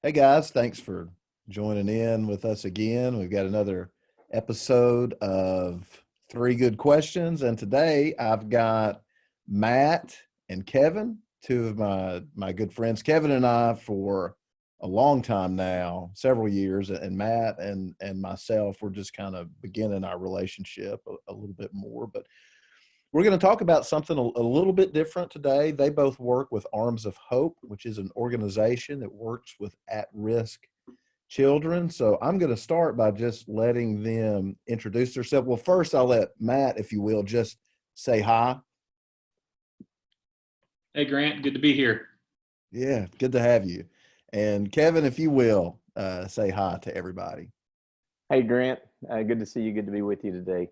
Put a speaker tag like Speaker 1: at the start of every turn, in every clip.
Speaker 1: Hey guys, thanks for joining in with us again. We've got another episode of Three Good Questions, and today I've got Matt and Kevin, two of my good friends. Kevin and I for a long time now, several years, and Matt and myself, we're just kind of beginning our relationship a little bit more, but we're going to talk about something a little bit different today. They both work with Arms of Hope, which is an organization that works with at-risk children. So I'm going to start by just letting them introduce themselves. Well, first I'll let Matt, if you will, just say hi.
Speaker 2: Hey, Grant, good to be here.
Speaker 1: Yeah, good to have you. And Kevin, if you will, say hi to everybody.
Speaker 3: Hey, Grant, good to see you. Good to be with you today.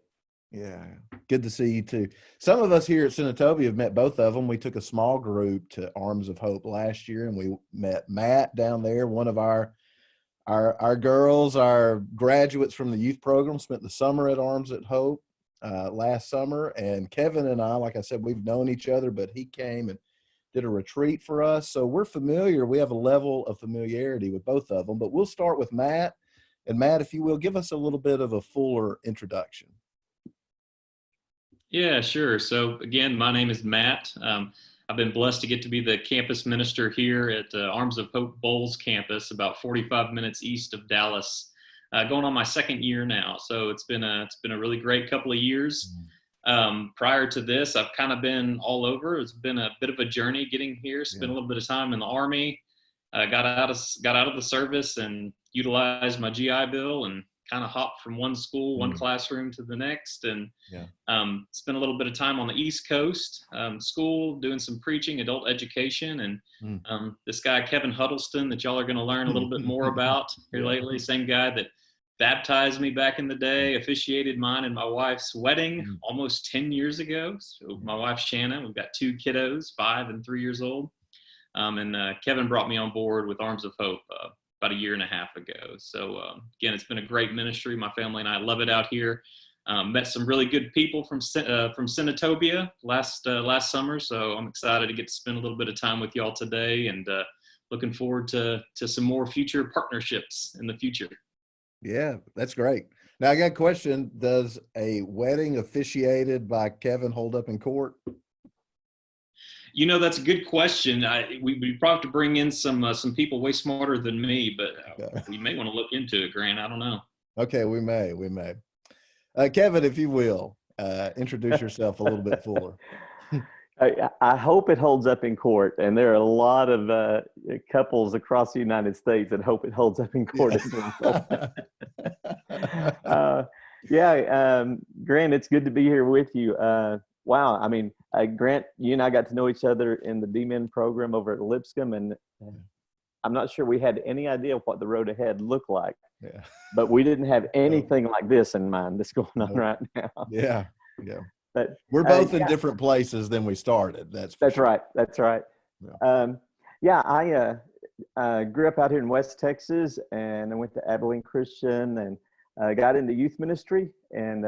Speaker 1: Yeah, good to see you too. Some of us here at Senatobia have met both of them. We took a small group to Arms of Hope last year, and we met Matt down there. One of our girls, our graduates from the youth program, spent the summer at Arms of Hope last summer. And Kevin and I, like I said, we've known each other, but he came and did a retreat for us, so we're familiar. We have a level of familiarity with both of them. But we'll start with Matt. And Matt, if you will, give us a little bit of a fuller introduction.
Speaker 2: Yeah, sure. So again, my name is Matt. I've been blessed to get to be the campus minister here at Arms of Hope Boles campus, about 45 minutes east of Dallas, going on my second year now. So it's been a really great couple of years. Prior to this, I've kind of been all over. It's been a bit of a journey getting here. Spent a little bit of time in the Army. Got out of the service and utilized my GI Bill and kind of hopped from one school, one classroom to the next, and spent a little bit of time on the East Coast, school, doing some preaching, adult education, and this guy Kevin Huddleston that y'all are going to learn a little bit more about here lately. Same guy that baptized me back in the day, officiated mine and my wife's wedding almost 10 years ago. So my wife's Shannon. We've got two kiddos, 5 and 3 years old. And Kevin brought me on board with Arms of Hope about a year and a half ago. So again, it's been a great ministry. My family and I love it out here. Met some really good people from Senatobia last summer. So I'm excited to get to spend a little bit of time with y'all today, and looking forward to some more future partnerships in the future.
Speaker 1: Yeah, that's great. Now I got a question. Does a wedding officiated by Kevin hold up in court?
Speaker 2: You know, that's a good question. We probably have to bring in some people way smarter than me, but we may want to look into it, Grant. I don't know.
Speaker 1: Okay, we may. Kevin, if you will, introduce yourself a little bit fuller.
Speaker 3: I hope it holds up in court, and there are a lot of couples across the United States that hope it holds up in court as well. Grant, it's good to be here with you. Wow, I mean, Grant, you and I got to know each other in the DMin program over at Lipscomb, and I'm not sure we had any idea what the road ahead looked like. Yeah. But we didn't have anything like this in mind that's going on right now.
Speaker 1: Yeah. But we're both in different places than we started. That's sure.
Speaker 3: Right. That's right. Yeah. I grew up out here in West Texas, and I went to Abilene Christian, and got into youth ministry, and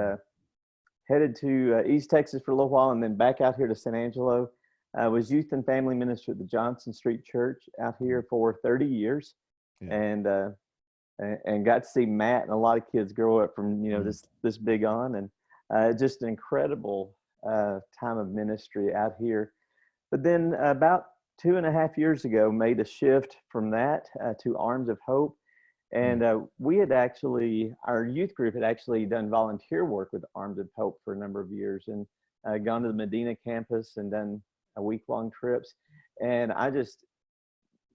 Speaker 3: headed to East Texas for a little while, and then back out here to San Angelo. I was youth and family minister at the Johnson Street Church out here for 30 years, and got to see Matt and a lot of kids grow up from this big on, and just an incredible time of ministry out here. But then about 2.5 years ago, made a shift from that to Arms of Hope. And we had our youth group had actually done volunteer work with Arms of Hope for a number of years, and gone to the Medina campus and done week-long trips. And I just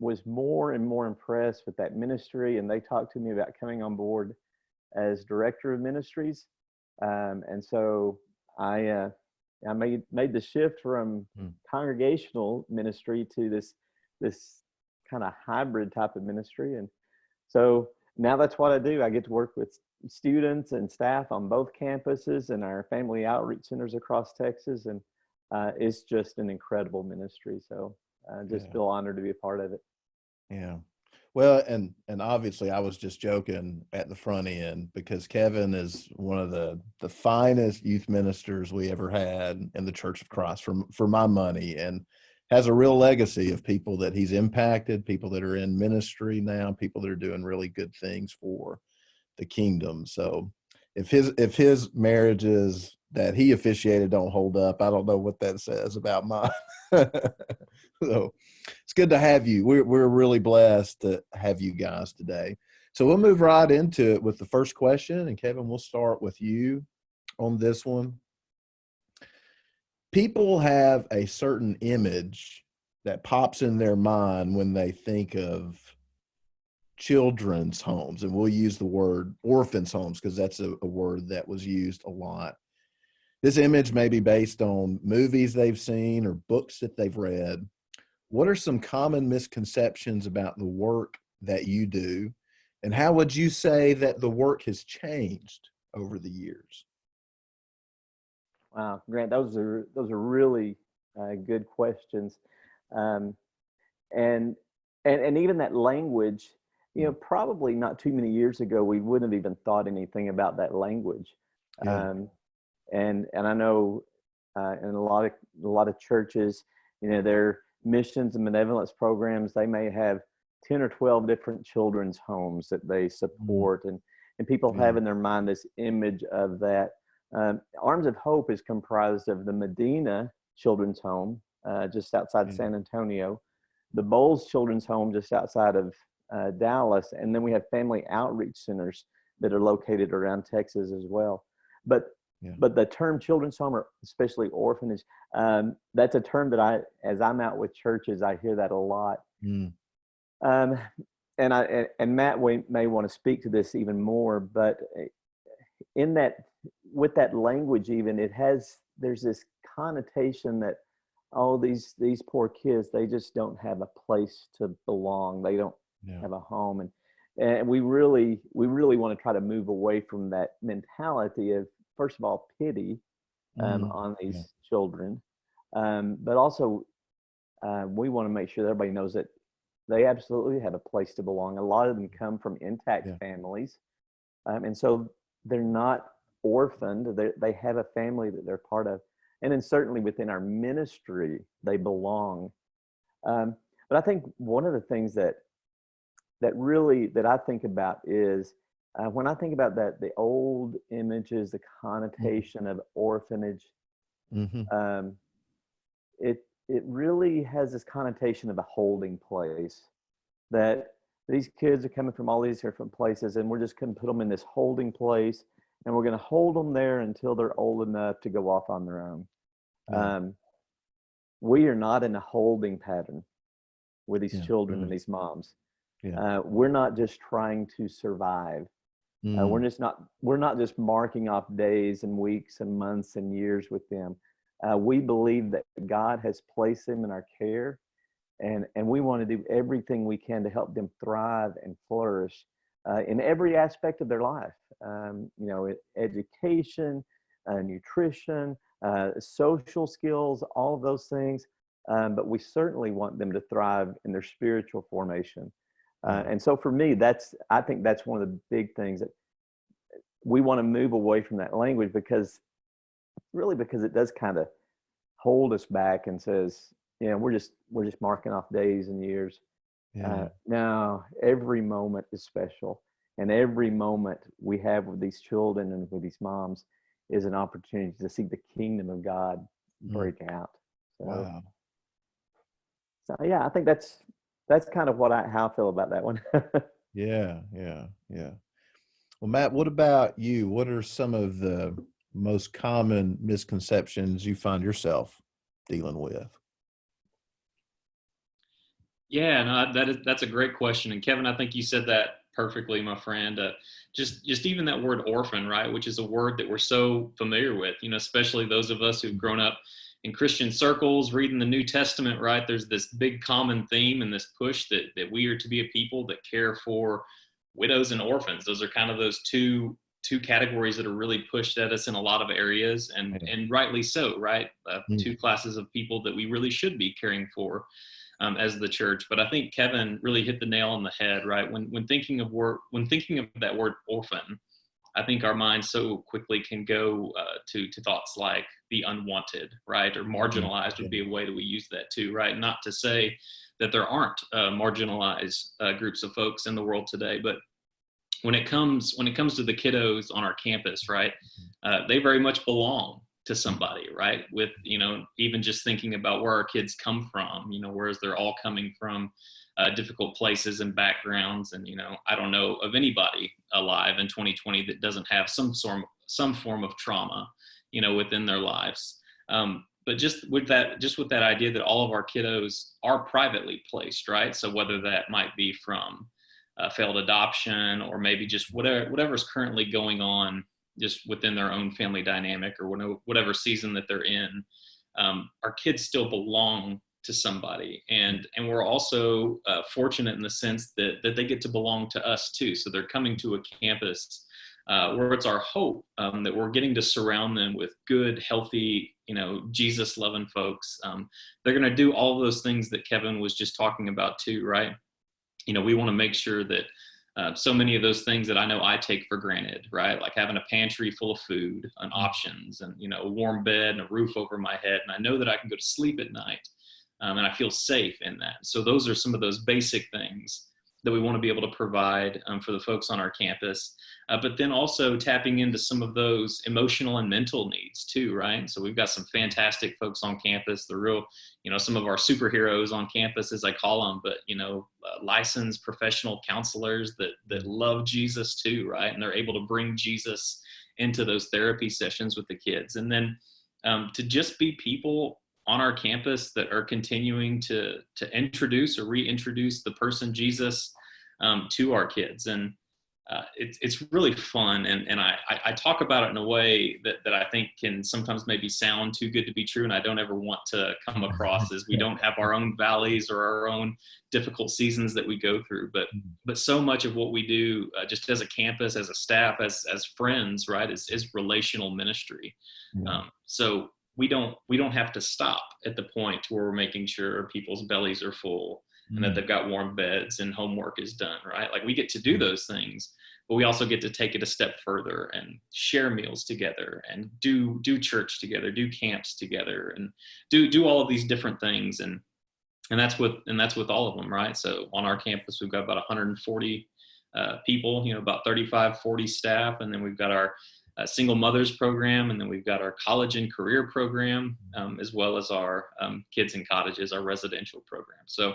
Speaker 3: was more and more impressed with that ministry. And they talked to me about coming on board as Director of Ministries. And so I made the shift from congregational ministry to this kind of hybrid type of ministry. And so now that's what I do. I get to work with students and staff on both campuses and our family outreach centers across Texas. And it's just an incredible ministry. So I just feel honored to be a part of it.
Speaker 1: Yeah. Well, and obviously I was just joking at the front end, because Kevin is one of the finest youth ministers we ever had in the Church of Christ for my money. And has a real legacy of people that he's impacted, people that are in ministry now, people that are doing really good things for the kingdom. So if his marriages that he officiated don't hold up, I don't know what that says about mine. So it's good to have you. We're really blessed to have you guys today. So we'll move right into it with the first question. And Kevin, we'll start with you on this one. People have a certain image that pops in their mind when they think of children's homes. And we'll use the word orphans homes because that's a word that was used a lot. This image may be based on movies they've seen or books that they've read. What are some common misconceptions about the work that you do? And how would you say that the work has changed over the years?
Speaker 3: Wow, Grant, those are really good questions, and even that language, probably not too many years ago we wouldn't have even thought anything about that language,
Speaker 1: Yeah.
Speaker 3: And I know in a lot of churches, their missions and benevolence programs, they may have 10 or 12 different children's homes that they support, and people have in their mind this image of that. Arms of Hope is comprised of the Medina Children's Home, just outside San Antonio, the Boles Children's Home just outside of Dallas, and then we have family outreach centers that are located around Texas as well. But the term children's home, or especially orphanage, that's a term that as I'm out with churches, I hear that a lot. And Matt may want to speak to this even more, but with that language, even there's this connotation that, oh, these poor kids, they just don't have a place to belong. They don't have a home, and we really want to try to move away from that mentality of, first of all, pity on these children, but also we want to make sure that everybody knows that they absolutely have a place to belong. A lot of them come from intact families, and so they're not orphaned. They have a family that they're part of, and then certainly within our ministry they belong. But I think one of the things that I think about is when I think about that, the old images, the connotation of orphanage, it really has this connotation of a holding place, that these kids are coming from all these different places, and we're just going to put them in this holding place, and we're going to hold them there until they're old enough to go off on their own. We are not in a holding pattern with these children and these moms. We're not just trying to survive. We're not just marking off days and weeks and months and years with them. We believe that God has placed them in our care, and we want to do everything we can to help them thrive and flourish in every aspect of their life. Education, nutrition, social skills, all of those things. But we certainly want them to thrive in their spiritual formation. And so for me, I think that's one of the big things that we want to move away from that language, because it does kind of hold us back and says, we're just marking off days and years. Now every moment is special, and every moment we have with these children and with these moms is an opportunity to see the kingdom of God break out. So, so yeah, I think that's kind of how I feel about that one.
Speaker 1: Yeah. Well, Matt, what about you? What are some of the most common misconceptions you find yourself dealing with?
Speaker 2: Yeah, no, that's a great question. And Kevin, I think you said that perfectly, my friend. Just even that word orphan, right, which is a word that we're so familiar with, especially those of us who've grown up in Christian circles, reading the New Testament, right? There's this big common theme and this push that we are to be a people that care for widows and orphans. Those are kind of those two categories that are really pushed at us in a lot of areas, and rightly so, right? Two classes of people that we really should be caring for as the church. But I think Kevin really hit the nail on the head, right? When thinking of that word orphan, I think our minds so quickly can go to thoughts like the unwanted, right? Or marginalized would be a way that we use that too, right? Not to say that there aren't marginalized groups of folks in the world today, but when it comes to the kiddos on our campus, right, they very much belong to somebody, right? With, even just thinking about where our kids come from, whereas they're all coming from difficult places and backgrounds. And, I don't know of anybody alive in 2020 that doesn't have some form of trauma, within their lives. But just with that idea that all of our kiddos are privately placed, right? So whether that might be from failed adoption, or maybe just whatever's currently going on just within their own family dynamic, or whatever season that they're in, our kids still belong to somebody. And we're also fortunate in the sense that they get to belong to us too. So they're coming to a campus where it's our hope that we're getting to surround them with good, healthy, Jesus loving folks. They're going to do all of those things that Kevin was just talking about too, right? We want to make sure that so many of those things that I know I take for granted, right? Like having a pantry full of food and options, and, a warm bed and a roof over my head. And I know that I can go to sleep at night, and I feel safe in that. So those are some of those basic things that we want to be able to provide for the folks on our campus. But then also tapping into some of those emotional and mental needs too, right? So we've got some fantastic folks on campus, the real, some of our superheroes on campus, as I call them, but, licensed professional counselors that love Jesus too, right? And they're able to bring Jesus into those therapy sessions with the kids. And then to just be people on our campus that are continuing to introduce or reintroduce the person Jesus to our kids. And it's really fun. And I talk about it in a way that I think can sometimes maybe sound too good to be true. And I don't ever want to come across as we don't have our own valleys or our own difficult seasons that we go through. But so much of what we do just as a campus, as a staff, as friends, right, is relational ministry. So we don't have to stop at the point where we're making sure people's bellies are full and that they've got warm beds and homework is done, right? Like we get to do those things, but we also get to take it a step further and share meals together and do church together, do camps together, and do all of these different things. And that's with all of them, right? So on our campus, we've got about 140 people, about 35, 40 staff. And then we've got our single mothers program, and then we've got our college and career program, as well as our kids in cottages, our residential program. So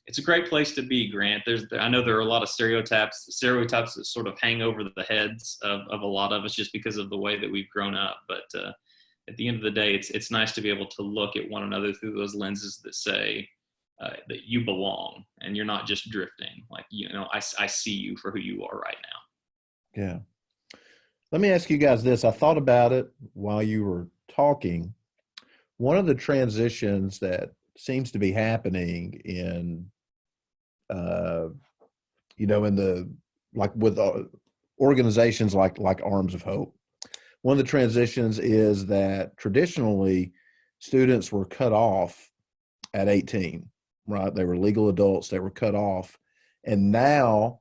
Speaker 2: it's a great place to be, Grant. I know there are a lot of stereotypes that sort of hang over the heads of a lot of us just because of the way that we've grown up. But at the end of the day, it's nice to be able to look at one another through those lenses that say that you belong and you're not just drifting. Like, I see you for who you are right now.
Speaker 1: Yeah. Let me ask you guys this. I thought about it while you were talking. One of the transitions that seems to be happening in, in the, like with organizations like Arms of Hope, one of the transitions is that traditionally students were cut off at 18, right? They were legal adults, they were cut off. And now,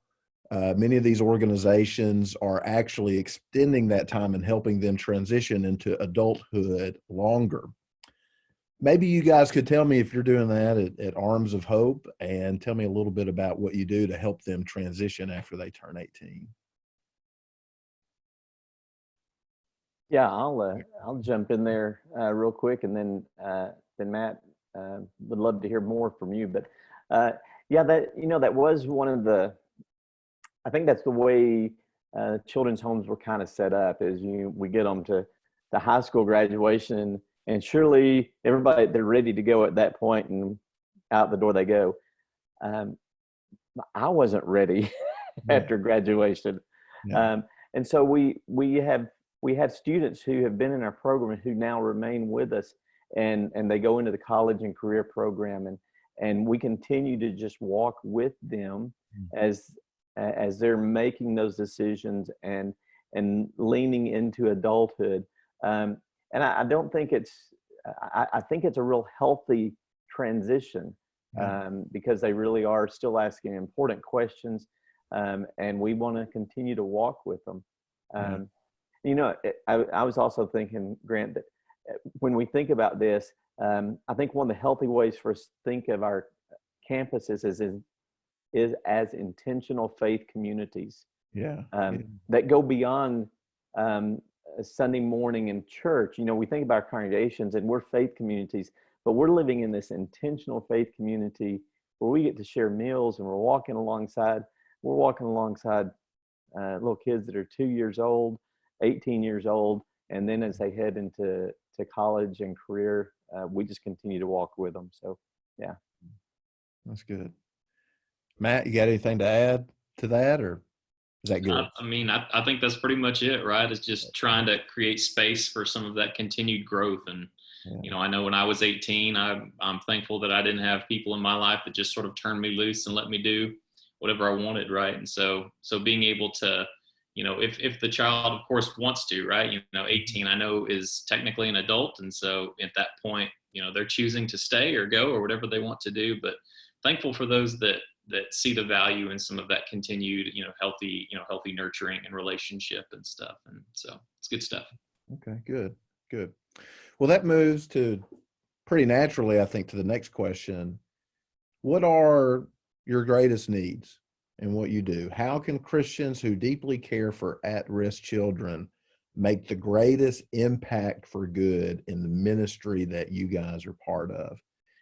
Speaker 1: many of these organizations are actually extending that time and helping them transition into adulthood longer. Maybe you guys could tell me if you're doing that at Arms of Hope, and tell me a little bit about what you do to help them transition after they turn 18.
Speaker 3: Yeah, I'll jump in there real quick, and then Matt would love to hear more from you. But that was one of the. I think that's the way children's homes were kind of set up. Is we get them to the high school graduation, and surely everybody, they're ready to go at that point, and out the door they go. I wasn't ready after graduation, and so we have students who have been in our program who now remain with us, and they go into the college and career program, and we continue to just walk with them as they're making those decisions and leaning into adulthood. And I don't think I think it's a real healthy transition, because they really are still asking important questions, and we want to continue to walk with them. You know, I was also thinking, Grant, that when we think about this, I think one of the healthy ways for us to think of our campuses is as intentional faith communities.
Speaker 1: Yeah.
Speaker 3: That go beyond a Sunday morning in church. You know, we think about our congregations and we're faith communities, but we're living in this intentional faith community where we get to share meals and we're walking alongside little kids that are 2 years old, 18 years old. And then as they head into college and career, we just continue to walk with them. So, yeah.
Speaker 1: That's good. Matt, you got anything to add to that, or is that good?
Speaker 2: I mean, I think that's pretty much it, right? It's just trying to create space for some of that continued growth. And, you know, I know when I was 18, I'm thankful that I didn't have people in my life that just sort of turned me loose and let me do whatever I wanted, right? And so being able to, you know, if the child, of course, wants to, right? You know, 18, I know, is technically an adult. And so at that point, you know, they're choosing to stay or go or whatever they want to do. But thankful for those that see the value in some of that continued, you know, healthy nurturing and relationship and stuff. And so it's good stuff.
Speaker 1: Okay, good. Well, that moves to pretty naturally, I think, to the next question. What are your greatest needs in what you do? How can Christians who deeply care for at-risk children make the greatest impact for good in the ministry that you guys are part of?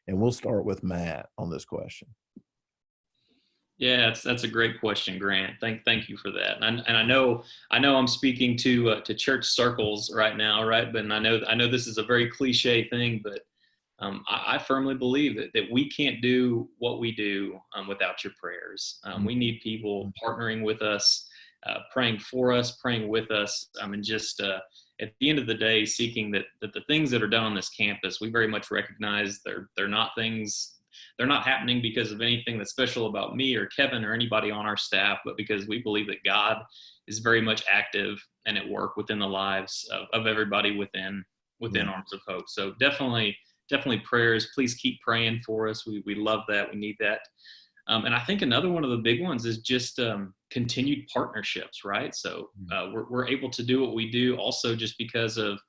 Speaker 1: And we'll start with Matt on this question.
Speaker 2: Yeah, that's a great question, Grant. Thank you for that. And I know I'm speaking to church circles right now, right? But I know this is a very cliche thing, but I firmly believe that we can't do what we do without your prayers. We need people partnering with us, praying for us, praying with us, and just at the end of the day, seeking that the things that are done on this campus, we very much recognize they're not things. They're not happening because of anything that's special about me or Kevin or anybody on our staff, but because we believe that God is very much active and at work within the lives of everybody within Arms of Hope. So definitely prayers. Please keep praying for us. We love that. We need that. And I think another one of the big ones is just continued partnerships, right? So we're able to do what we do also just because of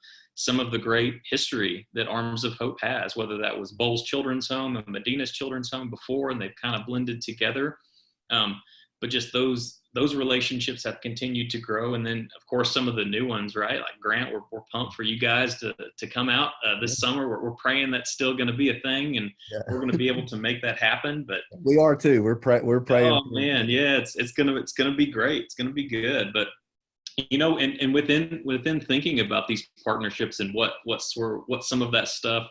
Speaker 2: some of the great history that Arms of Hope has, whether that was Boles Children's Home and Medina's Children's Home before, and they've kind of blended together. But just those relationships have continued to grow. And then, of course, some of the new ones, right? Like Grant, we're pumped for you guys to come out this summer. We're praying that's still going to be a thing, and we're going to be able to make that happen. But
Speaker 1: we are too. We're praying.
Speaker 2: Oh man, yeah, it's gonna be great. It's gonna be good. But you know, and within thinking about these partnerships and what some of that stuff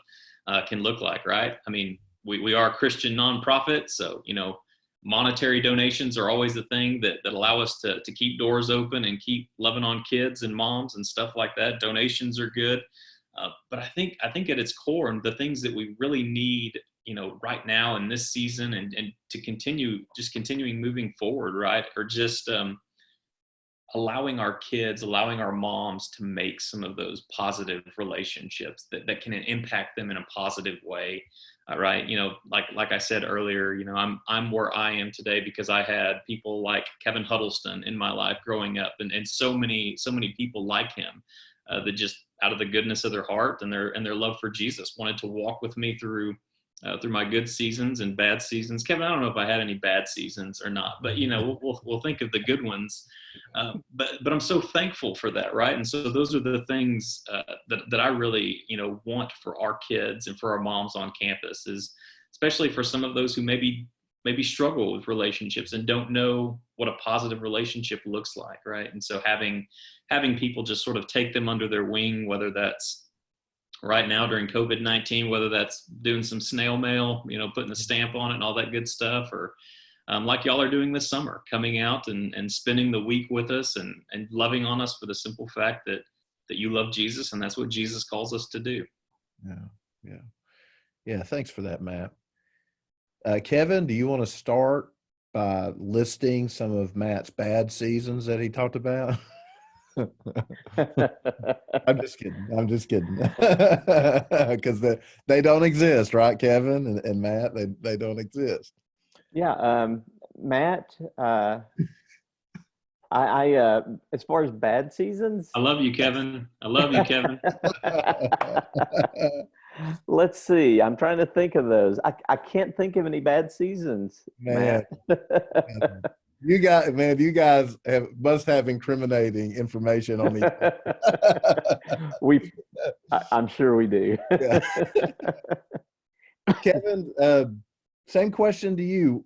Speaker 2: can look like, right? I mean, we are a Christian nonprofit, so you know, monetary donations are always the thing that allow us to keep doors open and keep loving on kids and moms and stuff like that. Donations are good, but I think at its core, and the things that we really need, you know, right now in this season and to continuing moving forward, right, are just allowing our moms to make some of those positive relationships that can impact them in a positive way. Right. You know, like I said earlier, you know, I'm where I am today because I had people like Kevin Huddleston in my life growing up, and so many people like him that just out of the goodness of their heart and their love for Jesus wanted to walk with me through my good seasons and bad seasons. Kevin, I don't know if I had any bad seasons or not, but you know, we'll think of the good ones. But I'm so thankful for that, right? And so those are the things that I really, you know, want for our kids and for our moms on campus, is especially for some of those who maybe struggle with relationships and don't know what a positive relationship looks like, right? And so having people just sort of take them under their wing, whether that's right now during COVID-19, whether that's doing some snail mail, you know, putting a stamp on it and all that good stuff, or like y'all are doing this summer, coming out and spending the week with us and loving on us for the simple fact that you love Jesus, and that's what Jesus calls us to do.
Speaker 1: Yeah. Thanks for that, Matt. Kevin, do you want to start by listing some of Matt's bad seasons that he talked about? I'm just kidding. Because they don't exist, right, Kevin and Matt? They don't exist.
Speaker 3: Yeah, Matt As far as bad seasons,
Speaker 2: I love you, Kevin. I love you, Kevin.
Speaker 3: let's see. I'm trying to think of those. I can't think of any bad seasons,
Speaker 1: Man,
Speaker 3: Matt.
Speaker 1: you guys must have incriminating information on each other.
Speaker 3: I'm sure we do.
Speaker 1: Yeah. Kevin, same question to you.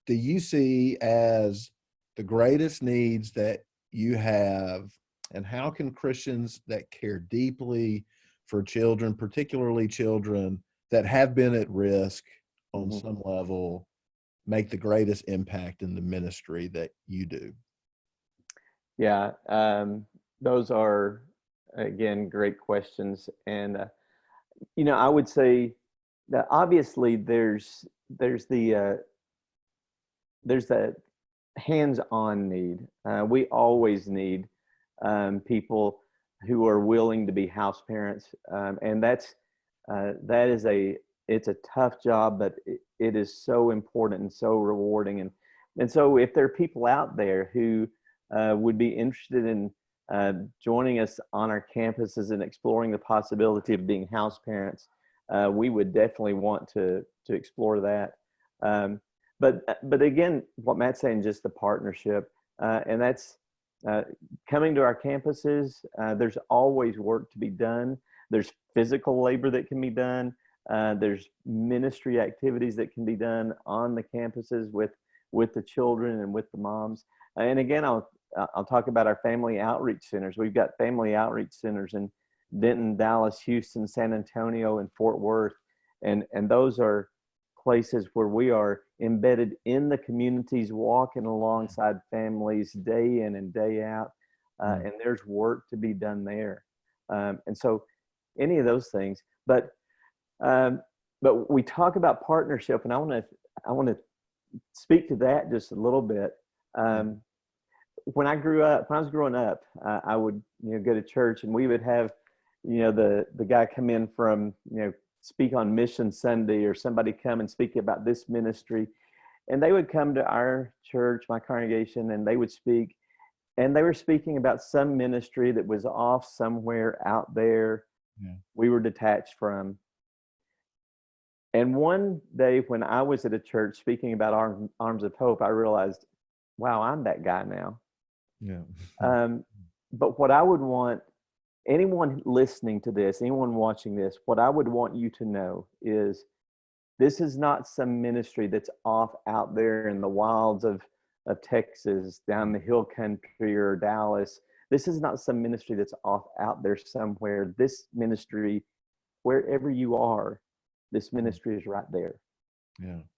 Speaker 1: Do you see as the greatest needs that you have, and how can Christians that care deeply for children, particularly children that have been at risk on
Speaker 3: Mhm.
Speaker 1: some level, make the greatest impact in the ministry that you do?
Speaker 3: Yeah, those are, again, great questions. And, I would say that obviously there's that hands-on need. We always need people who are willing to be house parents, and that is it's a tough job, but it is so important and so rewarding. And so if there are people out there who would be interested in joining us on our campuses and exploring the possibility of being house parents, we would definitely want to explore that. But again, what Matt's saying, just the partnership, and that's coming to our campuses. There's always work to be done. There's physical labor that can be done. There's ministry activities that can be done on the campuses with the children and with the moms. And again, I'll talk about our family outreach centers. We've got family outreach centers in Denton, Dallas, Houston, San Antonio, and Fort Worth, and those are places where we are embedded in the communities, walking alongside families day in and day out, and there's work to be done there. And so, any of those things, but we talk about partnership, and I want to speak to that just a little bit. When I was growing up, I would go to church, and we would have the guy come in from speak on Mission Sunday, or somebody come and speak about this ministry, and they would come to our church, my congregation, and they would speak, and they were speaking about some ministry that was off somewhere out there. We were detached from. And one day when I was at a church speaking about Arms of Hope, I realized, wow, I'm that guy now. But what I would want anyone listening to this, anyone watching this, what I would want you to know is this is not some ministry that's off out there in the wilds of Texas, down the hill country, or Dallas. This is not some ministry that's off out there somewhere. This ministry, wherever you are, this ministry is right there.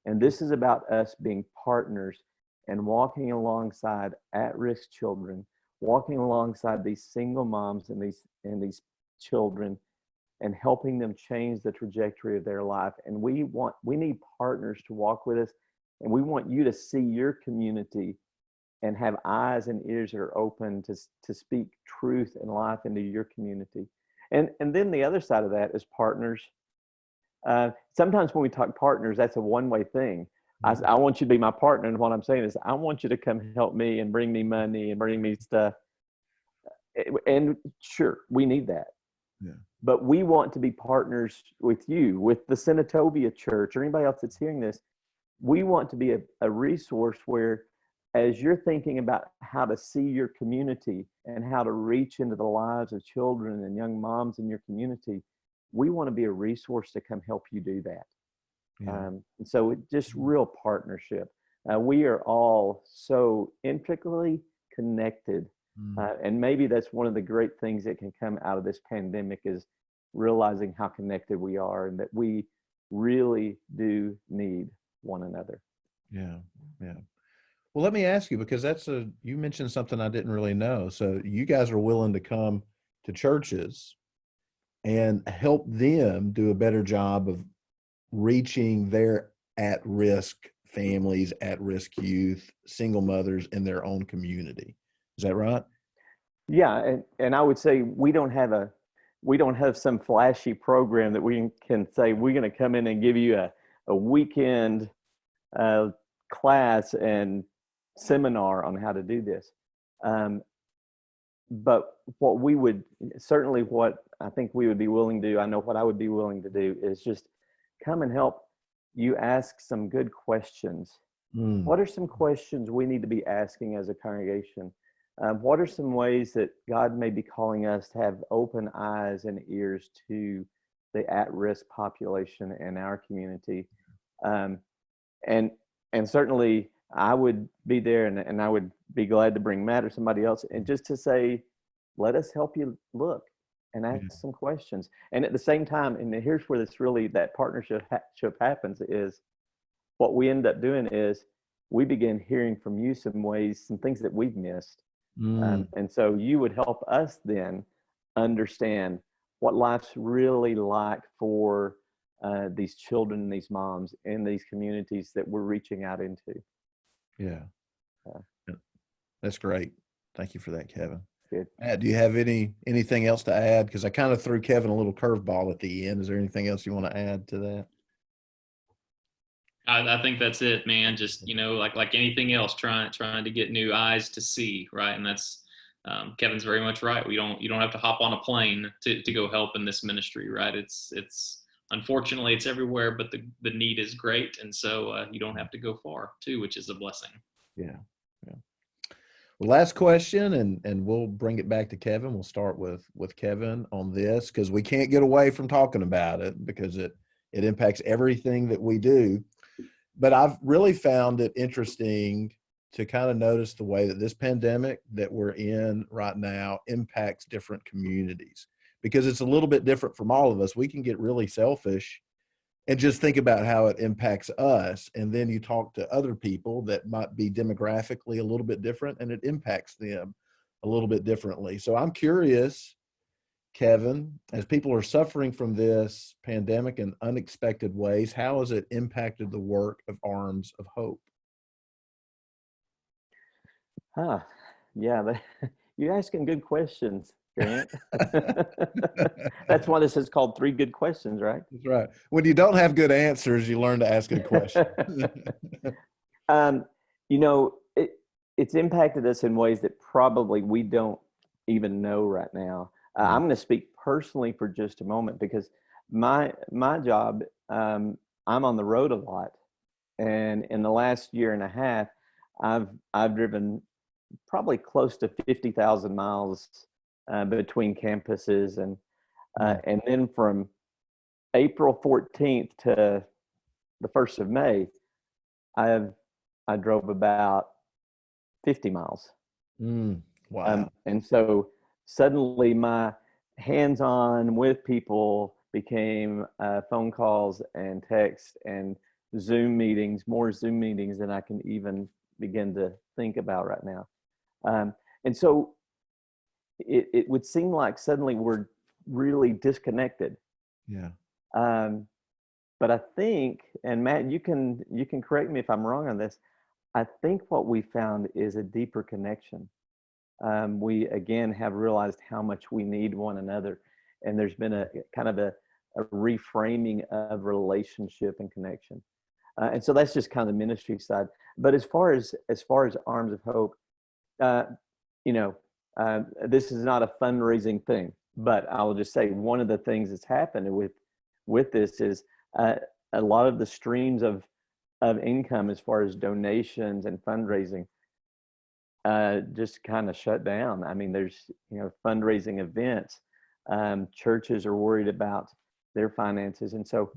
Speaker 3: And this is about us being partners and walking alongside at-risk children, walking alongside these single moms and these children, and helping them change the trajectory of their life. And we need partners to walk with us, and we want you to see your community and have eyes and ears that are open to speak truth and life into your community. And then the other side of that is partners. Sometimes when we talk partners, that's a one-way thing. I want you to be my partner, and what I'm saying is I want you to come help me and bring me money and bring me stuff. And sure, we need that. But we want to be partners with you, with the Senatobia Church, or anybody else that's hearing this. We want to be a resource where, as you're thinking about how to see your community and how to reach into the lives of children and young moms in your community, we want to be a resource to come help you do that. And so it's just real partnership. We are all so intricately connected. And maybe that's one of the great things that can come out of this pandemic, is realizing how connected we are and that we really do need one another.
Speaker 1: Well, let me ask you, because you mentioned something I didn't really know. So you guys are willing to come to churches and help them do a better job of reaching their at-risk families, at-risk youth, single mothers in their own community. Is that right?
Speaker 3: Yeah, and I would say we don't have some flashy program that we can say we're going to come in and give you a weekend class and seminar on how to do this. But what we would, certainly what I think we would be willing to do, I know what I would be willing to do, is just come and help you ask some good questions. What are some questions we need to be asking as a congregation? What are some ways that God may be calling us to have open eyes and ears to the at-risk population in our community? And certainly I would be there, and I would be glad to bring Matt or somebody else, and just to say, let us help you look and ask some questions. And at the same time, and here's where this really, that partnership happens, is what we end up doing is we begin hearing from you some ways, some things that we've missed. And so you would help us then understand what life's really like for these children and these moms in these communities that we're reaching out into.
Speaker 1: Yeah. That's great. Thank you for that, Kevin.
Speaker 3: Good.
Speaker 1: Matt, do you have anything else to add? Because I kind of threw Kevin a little curveball at the end. Is there anything else you want to add to that?
Speaker 2: I think that's it, man. Just, like anything else, trying to get new eyes to see, right? And that's Kevin's very much right. You don't have to hop on a plane to go help in this ministry, right? It's unfortunately it's everywhere, but the need is great, and so you don't have to go far too, which is a blessing.
Speaker 1: Yeah. Well, last question, and we'll bring it back to Kevin. We'll start with Kevin on this, because we can't get away from talking about it, because it impacts everything that we do. But I've really found it interesting to kind of notice the way that this pandemic that we're in right now impacts different communities, because it's a little bit different from all of us. We can get really selfish and just think about how it impacts us. And then you talk to other people that might be demographically a little bit different, and it impacts them a little bit differently. So I'm curious, Kevin, as people are suffering from this pandemic in unexpected ways, how has it impacted the work of Arms of Hope?
Speaker 3: Yeah, you're asking good questions, Grant. That's why this is called 3 Good Questions, right?
Speaker 1: That's right. When you don't have good answers, you learn to ask good questions.
Speaker 3: It's impacted us in ways that probably we don't even know right now. I'm going to speak personally for just a moment, because my job, I'm on the road a lot, and in the last year and a half, I've driven probably close to 50,000 miles between campuses, and then from April 14th to the 1st of May, I drove about 50 miles.
Speaker 1: Wow.
Speaker 3: And so suddenly my hands-on with people became phone calls and text and Zoom meetings, more Zoom meetings than I can even begin to think about right now. And so it would seem like suddenly we're really disconnected.
Speaker 1: Yeah.
Speaker 3: But I think, and Matt, you can correct me if I'm wrong on this, I think what we found is a deeper connection. We again have realized how much we need one another, and there's been a kind of a reframing of relationship and connection. And so that's just kind of the ministry side. But as far as Arms of Hope, this is not a fundraising thing, but I will just say one of the things that's happened with this is a lot of the streams of income as far as donations and fundraising just kind of shut down. I mean, there's fundraising events. Churches are worried about their finances, and so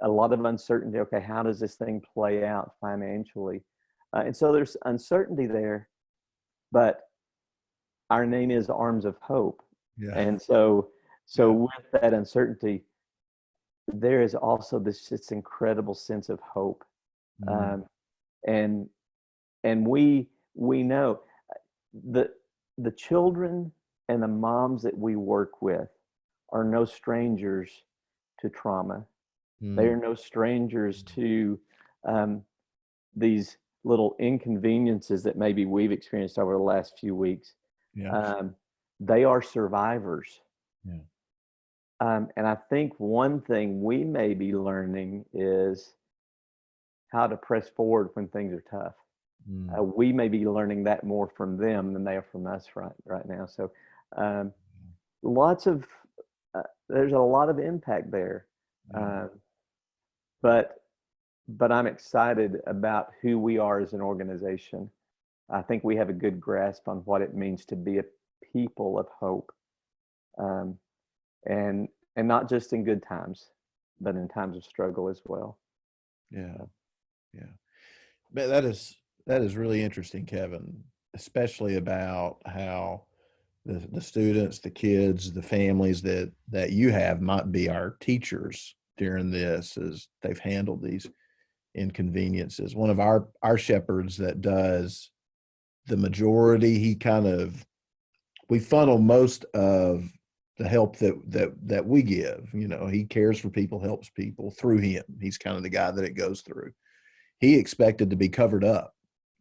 Speaker 3: a lot of uncertainty. Okay, how does this thing play out financially? And so there's uncertainty there, but our name is Arms of Hope.
Speaker 1: Yeah.
Speaker 3: And so with that uncertainty, there is also this incredible sense of hope. And we know the children and the moms that we work with are no strangers to trauma. They are no strangers to these little inconveniences that maybe we've experienced over the last few weeks.
Speaker 1: Yeah.
Speaker 3: They are survivors.
Speaker 1: Yeah.
Speaker 3: And I think one thing we may be learning is how to press forward when things are tough. We may be learning that more from them than they are from us right now. So um, lots of there's a lot of impact there, but I'm excited about who we are as an organization. I think we have a good grasp on what it means to be a people of hope, and not just in good times, but in times of struggle as well.
Speaker 1: Yeah, yeah. But that is really interesting, Kevin, especially about how the students, the kids, the families that you have might be our teachers during this as they've handled these inconveniences. One of our shepherds that does the majority, we funnel most of the help that we give. You know, he cares for people, helps people through him. He's kind of the guy that it goes through. He expected to be covered up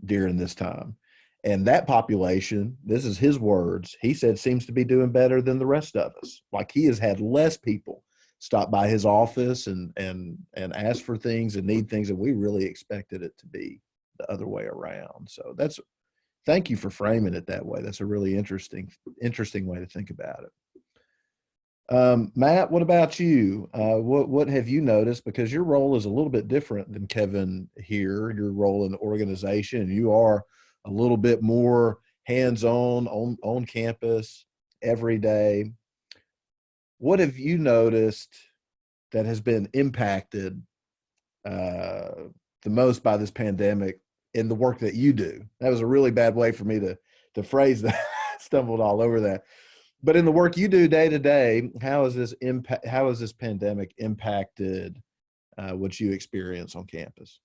Speaker 1: during this time. And that population, this is his words, he said, seems to be doing better than the rest of us. Like, he has had less people stop by his office and ask for things and need things, and we really expected it to be the other way around. So thank you for framing it that way. That's a really interesting way to think about it. Matt, what about you? What have you noticed? Because your role is a little bit different than Kevin here, your role in the organization. You are a little bit more hands-on on campus every day. What have you noticed that has been impacted the most by this pandemic in the work that you do? That was a really bad way for me to phrase that. Stumbled all over that. But in the work you do day to day, how has this pandemic impacted what you experience on campus?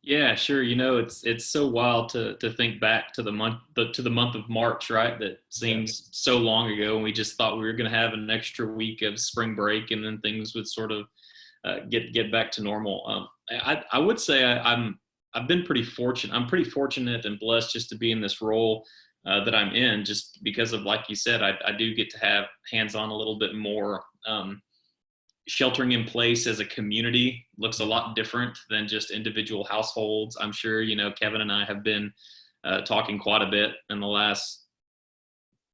Speaker 2: Yeah, sure. You know, it's so wild to think back to the month of March, right? That seems so long ago, and we just thought we were going to have an extra week of spring break, and then things would sort of get back to normal. I would say I've been pretty fortunate. I'm pretty fortunate and blessed just to be in this role that I'm in, just because of, like you said, I do get to have hands-on a little bit more. Sheltering in place as a community looks a lot different than just individual households. I'm sure, you know, Kevin and I have been talking quite a bit in the last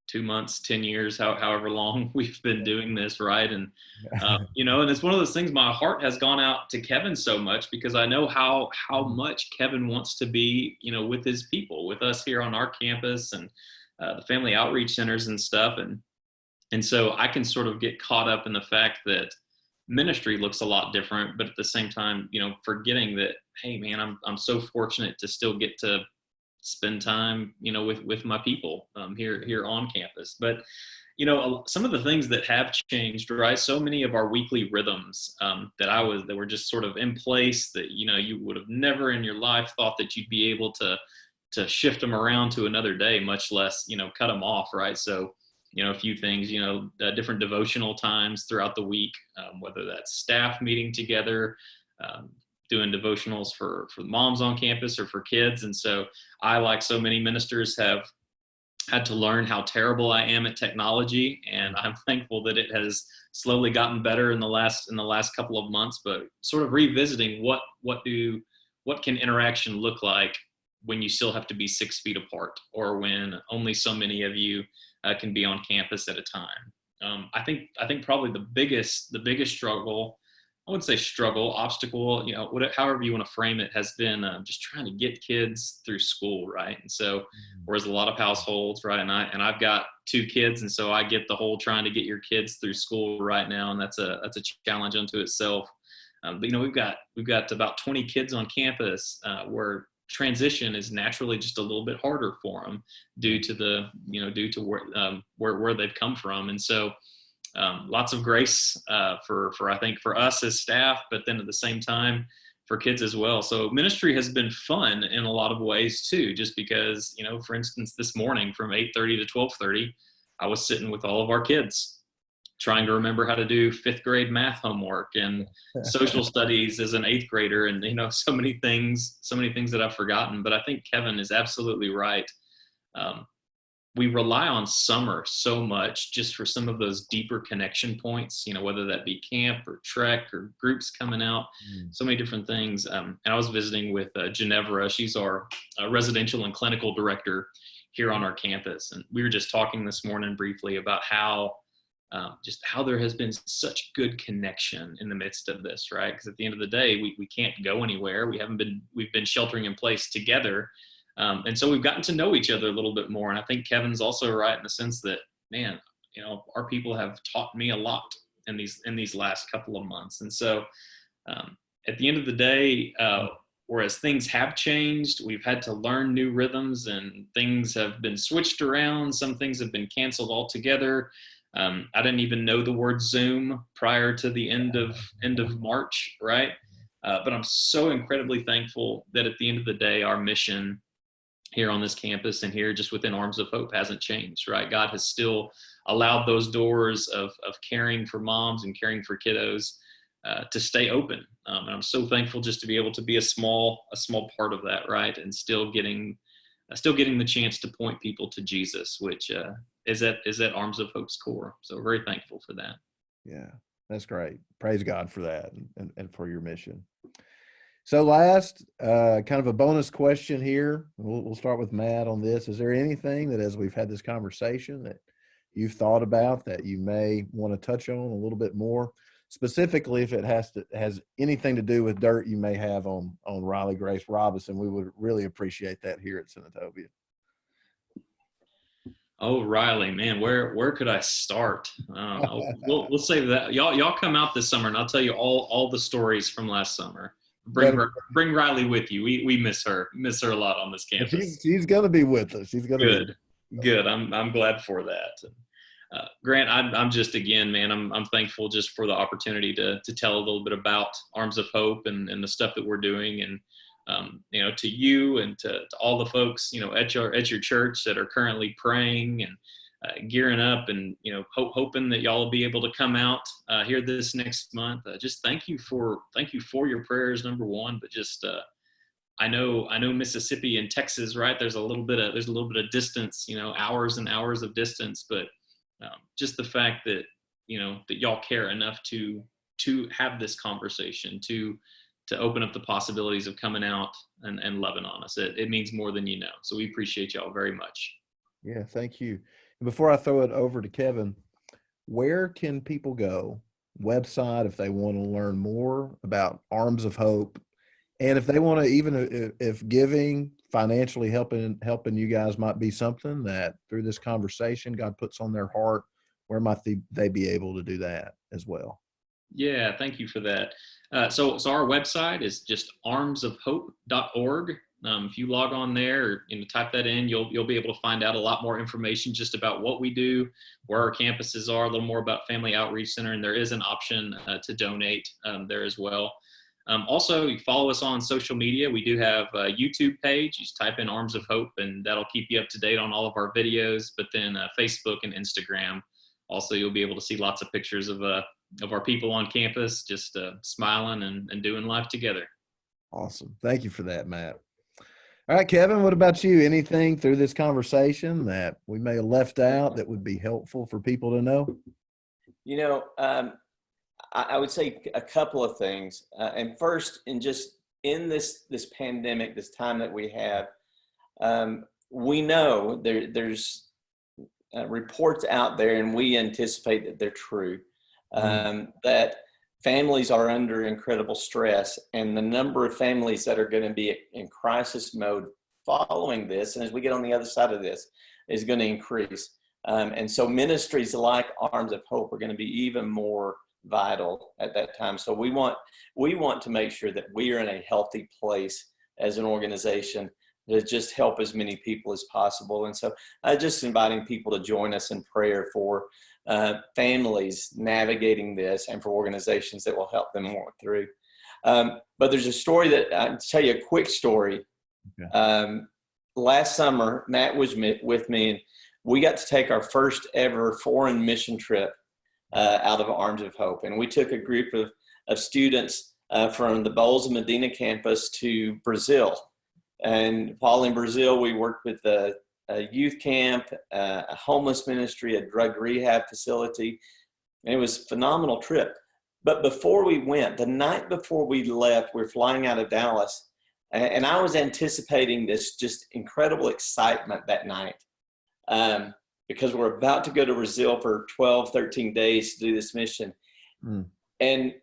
Speaker 2: 2 months, 10 years, however long we've been doing this, right? And, you know, and it's one of those things, my heart has gone out to Kevin so much because I know how much Kevin wants to be, you know, with his people, with us here on our campus and the family outreach centers and stuff. And so I can sort of get caught up in the fact that ministry looks a lot different, but at the same time, you know, forgetting that, hey man, I'm so fortunate to still get to spend time, you know, with my people here on campus. But, you know, some of the things that have changed, right? So many of our weekly rhythms that were just sort of in place that, you know, you would have never in your life thought that you'd be able to shift them around to another day, much less, you know, cut them off, right? So, you know, a few things, you know, different devotional times throughout the week, whether that's staff meeting together, doing devotionals for moms on campus or for kids. And so I, like so many ministers, have had to learn how terrible I am at technology. And I'm thankful that it has slowly gotten better in the last couple of months, but sort of revisiting what can interaction look like when you still have to be 6 feet apart, or when only so many of you can be on campus at a time. I think probably the biggest struggle, I wouldn't say struggle, obstacle, you know, however you want to frame it, has been just trying to get kids through school, right? And so, whereas a lot of households, right, and I've got 2 kids, and so I get the whole trying to get your kids through school right now, and that's a challenge unto itself. But you know, we've got about 20 kids on campus where transition is naturally just a little bit harder for them due to where they've come from. And so lots of grace for I think for us as staff, but then at the same time for kids as well. So ministry has been fun in a lot of ways too, just because, you know, for instance, this morning from 8:30 to 12:30, I was sitting with all of our kids trying to remember how to do 5th grade math homework and social studies as an 8th grader. And, you know, so many things that I've forgotten. But I think Kevin is absolutely right. we rely on summer so much just for some of those deeper connection points, whether that be camp or trek or groups coming out, so many different things. And I was visiting with Ginevra. She's our residential and clinical director here on our campus. And we were just talking this morning briefly about how there has been such good connection in the midst of this, right? Because at the end of the day, we can't go anywhere. We've been sheltering in place together. And so we've gotten to know each other a little bit more. And I think Kevin's also right in the sense that, man, our people have taught me a lot in these last couple of months. And so at the end of the day, whereas things have changed, we've had to learn new rhythms and things have been switched around. Some things have been canceled altogether. I didn't even know the word Zoom prior to the end of March, right? But I'm so incredibly thankful that at the end of the day, our mission here on this campus and here just within Arms of Hope hasn't changed, right? God has still allowed those doors of caring for moms and caring for kiddos to stay open. And I'm so thankful just to be able to be a small part of that, right? And still getting the chance to point people to Jesus, which is at Arms of Hope's core. So very thankful for that.
Speaker 1: Yeah, that's great. Praise God for that and for your mission. So last, kind of a bonus question here. We'll start with Matt on this. Is there anything that as we've had this conversation that you've thought about that you may want to touch on a little bit more? Specifically, if it has anything to do with dirt you may have on Riley Grace Robinson, we would really appreciate that here at Senatobia.
Speaker 2: Oh, Riley, man, where could I start? We'll save that. Y'all come out this summer, and I'll tell you all the stories from last summer. Bring Riley with you. We miss her a lot on this campus.
Speaker 1: She's gonna be with us. She's gonna be
Speaker 2: good. I'm glad for that. Grant, I'm just, again, man, I'm thankful just for the opportunity to tell a little bit about Arms of Hope and the stuff that we're doing, and to you and to all the folks at your church that are currently praying and gearing up and hoping that y'all will be able to come out here this next month. Just thank you for your prayers, number one, but just I know Mississippi and Texas, right? There's a little bit of distance, hours and hours of distance, but just the fact that that y'all care enough to have this conversation, to open up the possibilities of coming out and loving on us. It means more than you know. So we appreciate y'all very much.
Speaker 1: Yeah, thank you. And before I throw it over to Kevin, where can people go? Website, if they want to learn more about Arms of Hope, and if they want to, even if giving, financially helping you guys might be something that through this conversation God puts on their heart, where might they be able to do that as well?
Speaker 2: Yeah, thank you for that. So our website is just armsofhope.org. If you log on there or type that in, you'll be able to find out a lot more information just about what we do, where our campuses are, a little more about Family Outreach Center, and there is an option to donate there as well. Also, you follow us on social media. We do have a YouTube page. You just type in Arms of Hope, and that'll keep you up to date on all of our videos. But then Facebook and Instagram. Also, you'll be able to see lots of pictures of our people on campus just smiling and doing life together.
Speaker 1: Awesome. Thank you for that, Matt. All right, Kevin, what about you? Anything through this conversation that we may have left out that would be helpful for people to know?
Speaker 4: I would say a couple of things. And first, in this pandemic, this time that we have, we know there's reports out there, and we anticipate that they're true, that families are under incredible stress, and the number of families that are going to be in crisis mode following this, and as we get on the other side of this, is going to increase. And so ministries like Arms of Hope are going to be even more vital at that time. So we want to make sure that we are in a healthy place as an organization to just help as many people as possible. And so just inviting people to join us in prayer for families navigating this and for organizations that will help them work through. But there's a story that I'll tell you, a quick story. Okay. Last summer, Matt was with me, and we got to take our first ever foreign mission trip out of Arms of Hope. And we took a group of students from the Boles Medina campus to Brazil. And while in Brazil, we worked with the a youth camp, a homeless ministry, a drug rehab facility. And it was a phenomenal trip. But before we went, the night before we left, we were flying out of Dallas, and I was anticipating this just incredible excitement that night, because we're about to go to Brazil for 12, 13 days to do this mission. Mm. And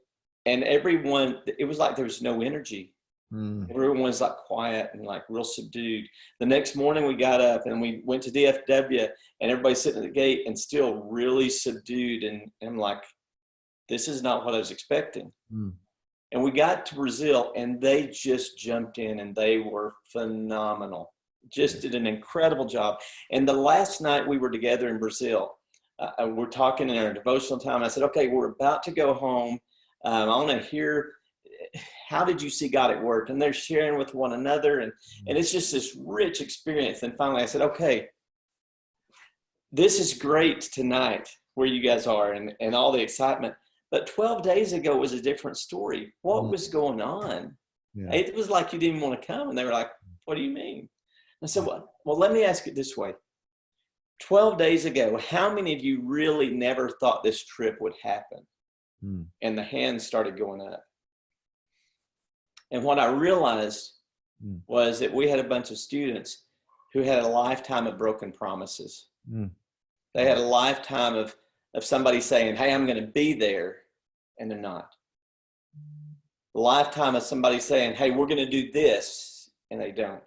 Speaker 4: everyone, it was like there was no energy. Mm. Everyone's like quiet and like real subdued. The next morning we got up and we went to DFW, and everybody's sitting at the gate and still really subdued. And I'm like, this is not what I was expecting. Mm. And we got to Brazil, and they just jumped in, and they were phenomenal. Just did an incredible job. And the last night we were together in Brazil, we're talking in our devotional time. I said, okay, we're about to go home. I want to hear, how did you see God at work? And they're sharing with one another. And it's just this rich experience. And finally I said, okay, this is great tonight where you guys are and all the excitement. But 12 days ago was a different story. What was going on? Yeah. It was like you didn't want to come. And they were like, what do you mean? I said, well, let me ask it this way. 12 days ago, how many of you really never thought this trip would happen? Mm. And the hands started going up. And what I realized was that we had a bunch of students who had a lifetime of broken promises. Mm. They had a lifetime of somebody saying, hey, I'm going to be there, and they're not. A lifetime of somebody saying, hey, we're going to do this, and they don't.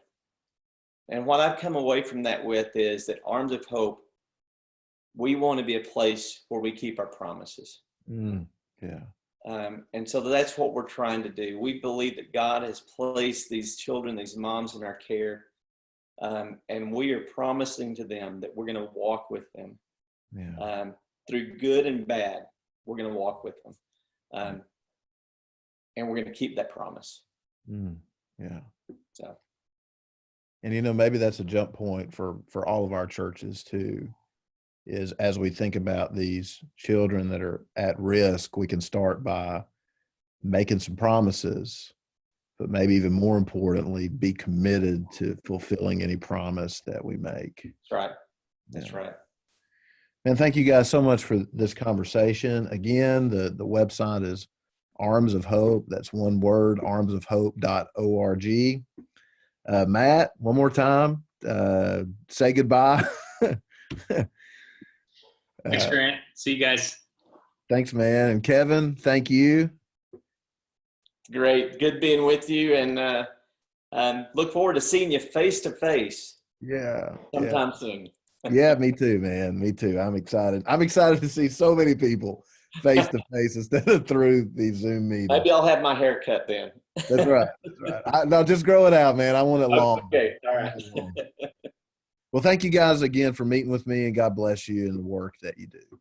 Speaker 4: And what I've come away from that with is that Arms of Hope, we want to be a place where we keep our promises. Mm, yeah. And so that's what we're trying to do. We believe that God has placed these children, these moms in our care, and we are promising to them that we're going to walk with them. Yeah. Through good and bad, we're going to walk with them. And we're going to keep that promise. Mm,
Speaker 1: yeah. So. And, maybe that's a jump point for all of our churches too, is as we think about these children that are at risk, we can start by making some promises, but maybe even more importantly, be committed to fulfilling any promise that we make.
Speaker 4: That's right. That's right.
Speaker 1: And thank you guys so much for this conversation. Again, the website is Arms of Hope. That's one word, armsofhope.org. Matt, one more time, say goodbye.
Speaker 2: Thanks, Grant. See you guys.
Speaker 1: Thanks, man. And Kevin, thank you.
Speaker 4: Great. Good being with you, and look forward to seeing you face to face.
Speaker 1: Yeah.
Speaker 4: Sometime soon.
Speaker 1: Yeah, me too, man. Me too. I'm excited. I'm excited to see so many people face to face instead of through these Zoom meetings.
Speaker 4: Maybe I'll have my hair cut then.
Speaker 1: That's right. That's right. No, just grow it out, man. I want it long.
Speaker 4: Okay. All right.
Speaker 1: Well, thank you guys again for meeting with me, and God bless you in the work that you do.